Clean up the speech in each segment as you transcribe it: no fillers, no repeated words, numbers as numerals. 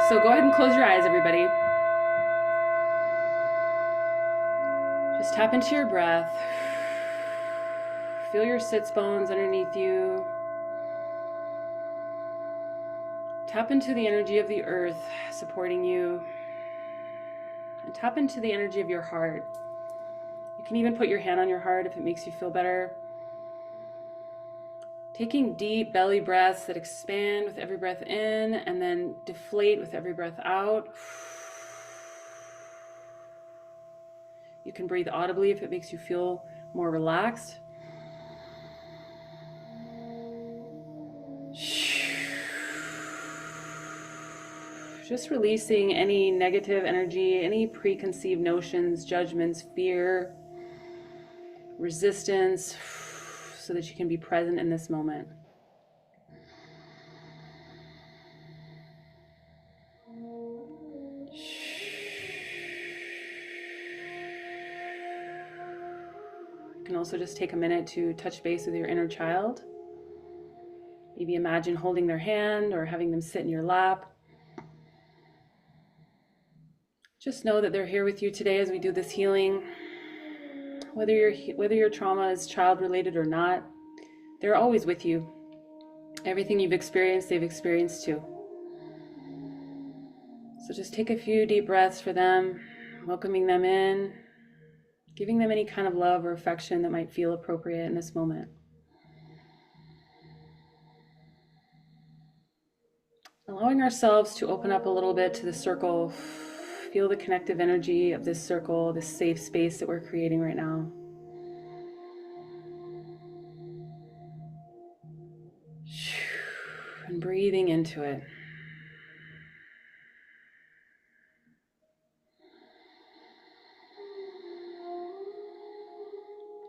So go ahead and close your eyes, everybody. Just tap into your breath. Feel your sits bones underneath you. Tap into the energy of the earth supporting you. And tap into the energy of your heart. You can even put your hand on your heart if it makes you feel better. Taking deep belly breaths that expand with every breath in and then deflate with every breath out. You can breathe audibly if it makes you feel more relaxed. Just releasing any negative energy, any preconceived notions, judgments, fear, resistance, so that you can be present in this moment. You can also just take a minute to touch base with your inner child. Maybe imagine holding their hand or having them sit in your lap. Just know that they're here with you today as we do this healing. Whether your trauma is child-related or not, they're always with you. Everything you've experienced, they've experienced too. So just take a few deep breaths for them, welcoming them in, giving them any kind of love or affection that might feel appropriate in this moment. Allowing ourselves to open up a little bit to the circle. Feel the connective energy of this circle, this safe space that we're creating right now. And breathing into it.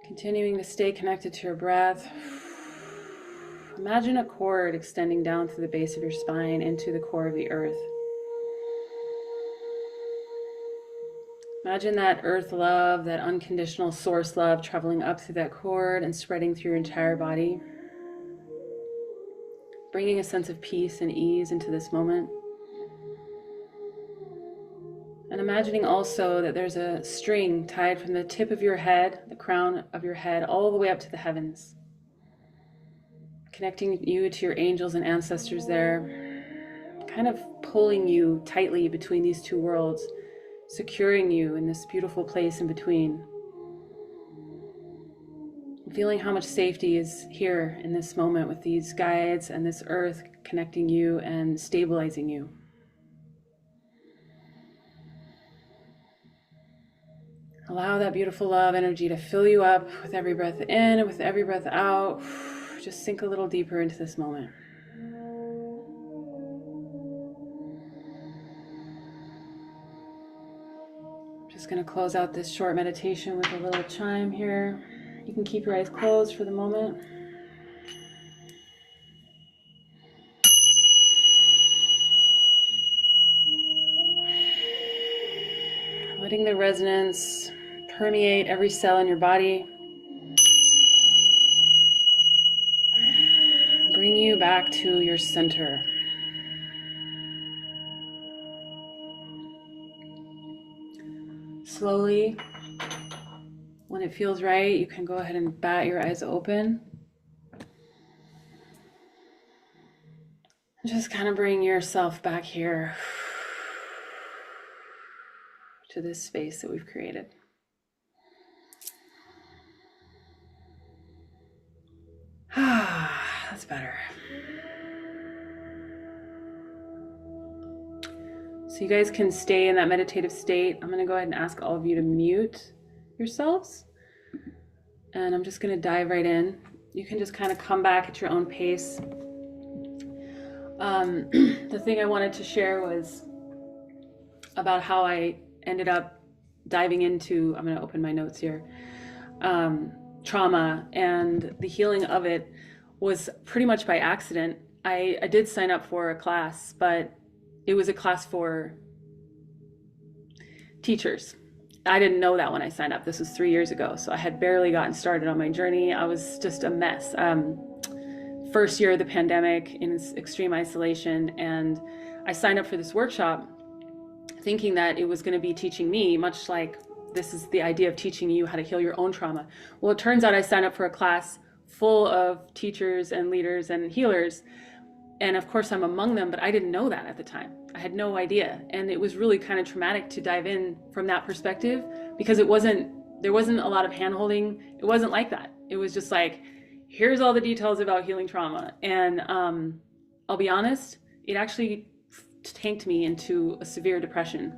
Continuing to stay connected to your breath. Imagine a cord extending down through the base of your spine into the core of the earth. Imagine that earth love, that unconditional source love traveling up through that cord and spreading through your entire body. Bringing a sense of peace and ease into this moment. And imagining also that there's a string tied from the tip of your head, the crown of your head, all the way up to the heavens. Connecting you to your angels and ancestors there, kind of pulling you tightly between these two worlds, securing you in this beautiful place in between. Feeling how much safety is here in this moment with these guides and this earth connecting you and stabilizing you. Allow that beautiful love energy to fill you up with every breath in and with every breath out. Just sink a little deeper into this moment. Just going to close out this short meditation with a little chime here. You can keep your eyes closed for the moment. Letting the resonance permeate every cell in your body. Bring you back to your center. Slowly, when it feels right, you can go ahead and bat your eyes open. Just kind of bring yourself back here to this space that we've created. That's better. So you guys can stay in that meditative state. I'm going to go ahead and ask all of you to mute yourselves. And I'm just going to dive right in. You can just kind of come back at your own pace. The thing I wanted to share was about how I ended up diving into, I'm going to open my notes here, trauma, and the healing of it was pretty much by accident. I did sign up for a class, but it was a class for teachers. I didn't know that when I signed up. This was 3 years ago, so I had barely gotten started on my journey. I was just a mess. first year of the pandemic in extreme isolation, and I signed up for this workshop thinking that it was going to be teaching me, much like this is the idea of teaching you how to heal your own trauma. Well, it turns out I signed up for a class full of teachers and leaders and healers, and of course I'm among them, but I didn't know that at the time. I had no idea, and it was really kind of traumatic to dive in from that perspective, because there wasn't a lot of hand-holding. It wasn't like that. It was just like, here's all the details about healing trauma. And I'll be honest, it actually tanked me into a severe depression.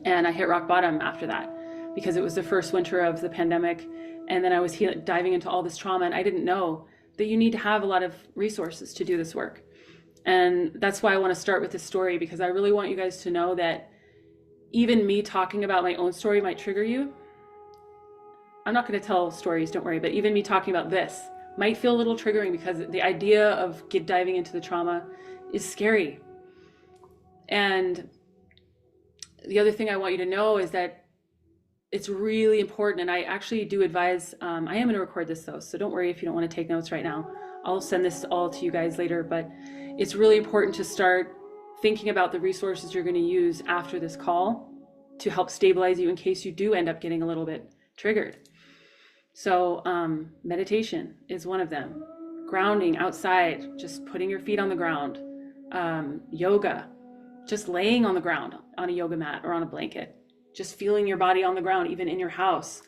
And I hit rock bottom after that, because it was the first winter of the pandemic. And then I was diving into all this trauma, and I didn't know that you need to have a lot of resources to do this work. And that's why I want to start with this story, because I really want you guys to know that even me talking about my own story might trigger you. I'm not going to tell stories, don't worry, but even me talking about this might feel a little triggering, because the idea of diving into the trauma is scary. And the other thing I want you to know is that it's really important, and I actually do advise, I am going to record this though, so don't worry if you don't want to take notes right now. I'll send this all to you guys later, but it's really important to start thinking about the resources you're going to use after this call to help stabilize you in case you do end up getting a little bit triggered. So meditation is one of them. Grounding outside, just putting your feet on the ground. Yoga, just laying on the ground on a yoga mat or on a blanket. Just feeling your body on the ground, even in your house.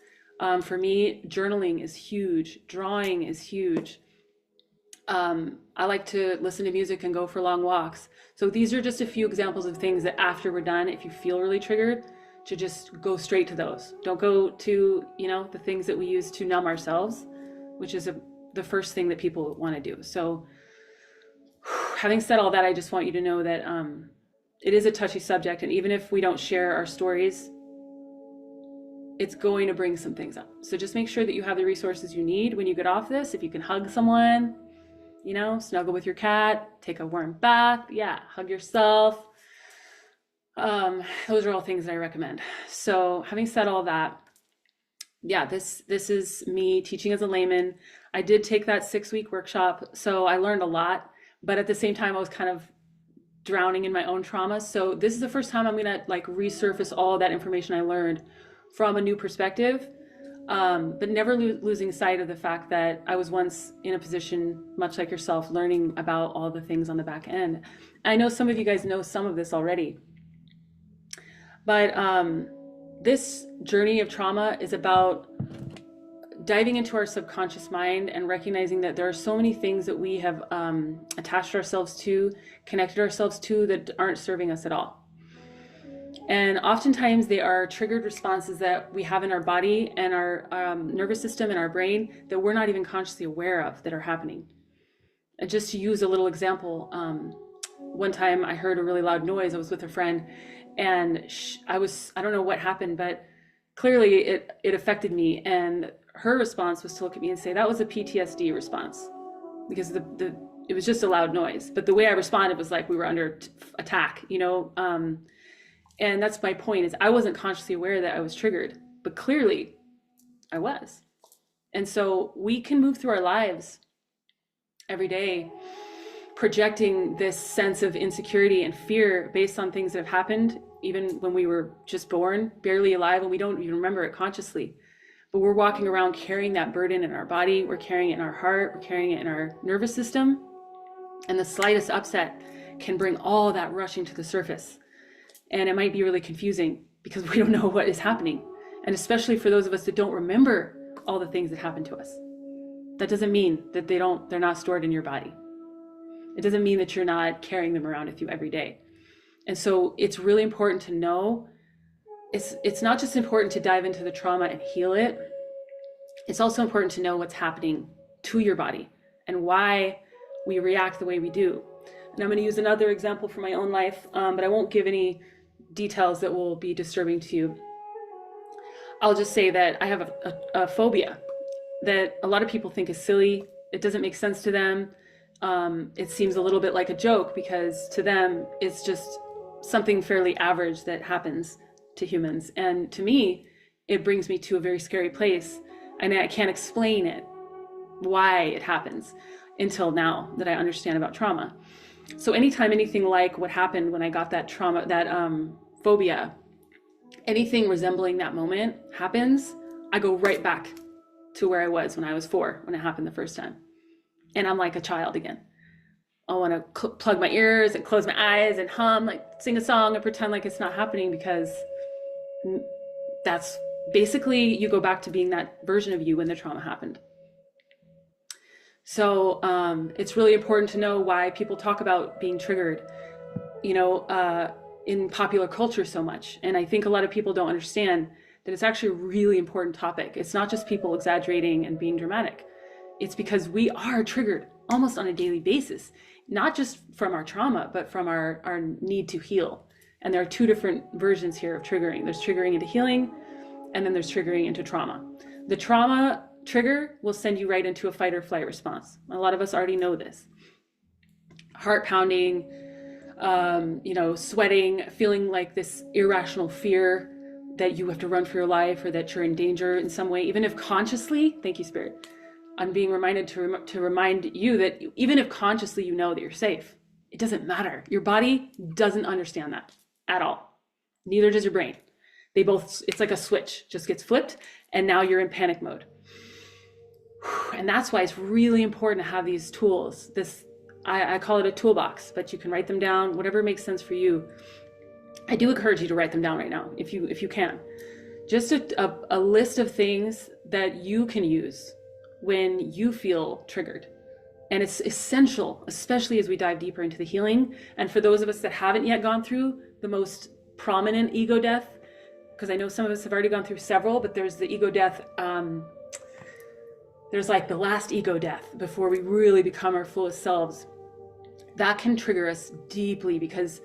For me, journaling is huge. Drawing is huge. I like to listen to music and go for long walks. So these are just a few examples of things that after we're done, if you feel really triggered, to just go straight to those. Don't go to, the things that we use to numb ourselves, which is the first thing that people want to do. So having said all that, I just want you to know that it is a touchy subject. And even if we don't share our stories, it's going to bring some things up. So just make sure that you have the resources you need when you get off this. If you can hug someone, snuggle with your cat, take a warm bath, hug yourself. Those are all things that I recommend. So having said all that, this is me teaching as a layman. I did take that 6-week workshop, so I learned a lot, but at the same time I was kind of drowning in my own trauma. So this is the first time I'm gonna resurface all that information I learned from a new perspective, but never losing sight of the fact that I was once in a position, much like yourself, learning about all the things on the back end. I know some of you guys know some of this already. But this journey of trauma is about diving into our subconscious mind and recognizing that there are so many things that we have attached ourselves to, connected ourselves to, that aren't serving us at all. And oftentimes they are triggered responses that we have in our body and our nervous system and our brain that we're not even consciously aware of that are happening. And just to use a little example, one time I heard a really loud noise. I was with a friend, and I don't know what happened, but clearly it affected me. And her response was to look at me and say, that was a PTSD response, because it was just a loud noise. But the way I responded was like we were under attack, and that's my point, is I wasn't consciously aware that I was triggered, but clearly I was. And so we can move through our lives every day projecting this sense of insecurity and fear based on things that have happened, even when we were just born, barely alive, and we don't even remember it consciously. But we're walking around carrying that burden in our body, we're carrying it in our heart, we're carrying it in our nervous system, and the slightest upset can bring all that rushing to the surface. And it might be really confusing because we don't know what is happening. And especially for those of us that don't remember all the things that happened to us. That doesn't mean that they're not stored in your body. It doesn't mean that you're not carrying them around with you every day. And so it's really important to know, it's not just important to dive into the trauma and heal it. It's also important to know what's happening to your body and why we react the way we do. And I'm going to use another example from my own life, but I won't give any details that will be disturbing to you. I'll just say that I have a phobia that a lot of people think is silly. It doesn't make sense to them. It seems a little bit like a joke because to them, it's just something fairly average that happens to humans. And to me, it brings me to a very scary place, and I can't explain it, why it happens. until now that I understand about trauma. So anytime anything like what happened when I got that trauma, that phobia, anything resembling that moment happens, I go right back to where I was when I was 4, when it happened the first time. And I'm like a child again. I want to plug my ears and close my eyes and hum, like sing a song and pretend like it's not happening, because that's basically, you go back to being that version of you when the trauma happened. So it's really important to know why people talk about being triggered, in popular culture so much. And I think a lot of people don't understand that it's actually a really important topic. It's not just people exaggerating and being dramatic. It's because we are triggered almost on a daily basis, not just from our trauma, but from our need to heal. And there are 2 different versions here of triggering. There's triggering into healing, and then there's triggering into trauma. The trauma trigger will send you right into a fight or flight response. A lot of us already know this. Heart pounding, sweating, feeling like this irrational fear that you have to run for your life, or that you're in danger in some way, even if consciously, thank you, Spirit. I'm being reminded to remind you that even if consciously you know that you're safe, it doesn't matter. Your body doesn't understand that at all. Neither does your brain. They both, it's like a switch, just gets flipped, and now you're in panic mode. And that's why it's really important to have these tools. I call it a toolbox, but you can write them down, whatever makes sense for you. I do encourage you to write them down right now, if you can. Just a list of things that you can use when you feel triggered. And it's essential, especially as we dive deeper into the healing. And for those of us that haven't yet gone through the most prominent ego death, because I know some of us have already gone through several, but there's the ego death, there's like the last ego death before we really become our fullest selves. That can trigger us deeply, because,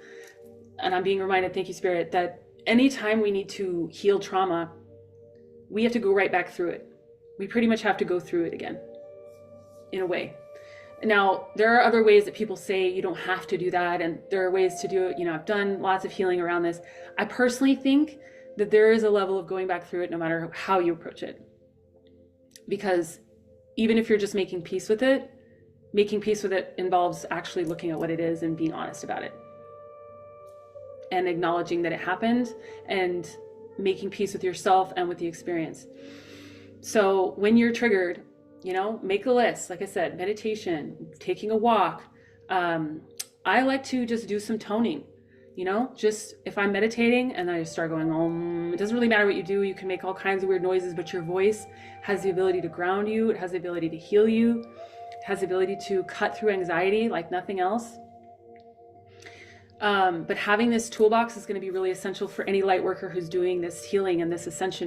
and I'm being reminded, thank you, Spirit, that anytime we need to heal trauma, we have to go right back through it. We pretty much have to go through it again, in a way. Now, there are other ways that people say you don't have to do that, and there are ways to do it. I've done lots of healing around this. I personally think that there is a level of going back through it no matter how you approach it. Because even if you're just making peace with it involves actually looking at what it is and being honest about it. And acknowledging that it happened, and making peace with yourself and with the experience. So when you're triggered, make a list. Like I said, meditation, taking a walk. I like to just do some toning, just if I'm meditating and I start going, it doesn't really matter what you do. You can make all kinds of weird noises, but your voice has the ability to ground you. It has the ability to heal you. It has the ability to cut through anxiety like nothing else. But having this toolbox is going to be really essential for any light worker who's doing this healing and this ascension